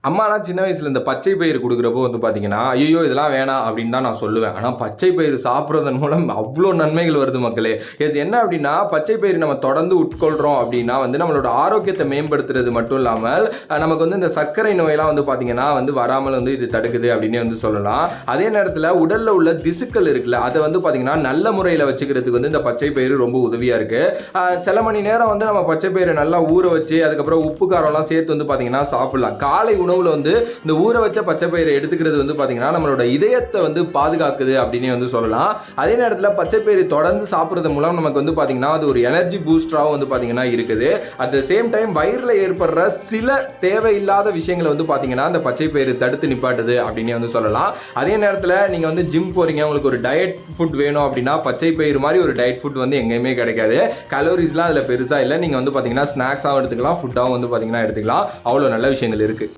அம்மாலாம் சின்ன வயசுல இந்த பச்சை பயிறு குடுக்குறப்போ வந்து பார்த்தீங்கன்னா, "ஐயய்யோ! இதெல்லாம் வேணாம்" அப்படின்னு தான் நான் சொல்லுவேன். ஆனா பச்சை பயிறு சாப்பிடுறதன் மூலம் அவ்ளோ நன்மைகள் வருது மக்களே. என்ன அப்படின்னா, பச்சை பயிறு நம்ம தொடர்ந்து உட்கொள்றோம் அப்படின்னா வந்து நம்மளோட ஆரோக்கியத்த மேம்படுத்துறது மட்டும் இல்லாமல், நமக்கு வந்து இந்த சர்க்கரை நோயெல்லாம் வந்து பார்த்தீங்கன்னா வந்து வராமல் வந்து இது தடுக்குது அப்படின்னே வந்து சொல்லலாம். அதே நேரத்தில உடல்ல உள்ள திசுக்கள் இருக்குல்ல, அத வந்து பார்த்தீங்கன்னா நல்ல முறையில வச்சுக்கிறதுக்கு வந்து இந்த பச்சை பயிறு ரொம்ப உதவியா இருக்கு. சில மணி நேரம் வந்து நம்ம பச்சை பயிர நல்லா ஊற வச்சு, அதுக்கப்புறம் உப்பு, காரம்லாம் சேர்த்து வந்து பார்த்தீங்கன்னா சாப்பிடலாம். காலை உணவுல வந்து இந்த ஊற வச்ச பச்சை பயிரை எடுத்துக்கிறது வந்து பாத்தீங்கன்னா நம்மளோட இதயத்தை வந்து பாதுகாக்குது அப்படின்னு வந்து சொல்லலாம். அதே நேரத்தில் பச்சை பயிரை தொடர்ந்து சாப்பிடுறது மூலம் நமக்கு வந்து பாத்தீங்கன்னா அது ஒரு எனர்ஜி பூஸ்டராகவும் வந்து பாத்தீங்கன்னா இருக்குது. அட் த சேம் டைம் வயிறுல ஏற்படுற சில தேவையில்லாத விஷயங்களை வந்து பாத்தீங்கன்னா அந்த பச்சை பயிறு தடுத்து நிப்பாட்டுது அப்படின்னு வந்து சொல்லலாம். அதே நேரத்தில் நீங்க வந்து ஜிம் போறீங்க, உங்களுக்கு ஒரு டயட் ஃபுட் வேணும் அப்படின்னா பச்சை பயிறு மாதிரி ஒரு டயட் ஃபுட் வந்து எங்கேயுமே கிடைக்காது. கலோரிஸ்லாம் அதில் பெருசா இல்லை. நீங்க வந்து பாத்தீங்கன்னா ஸ்நாக்ஸாகவும் எடுத்துக்கலாம், ஃபுட்டாகவும் வந்து பாத்தீங்கன்னா எடுத்துக்கலாம். அவ்வளோ நல்ல விஷயங்கள் இருக்கு.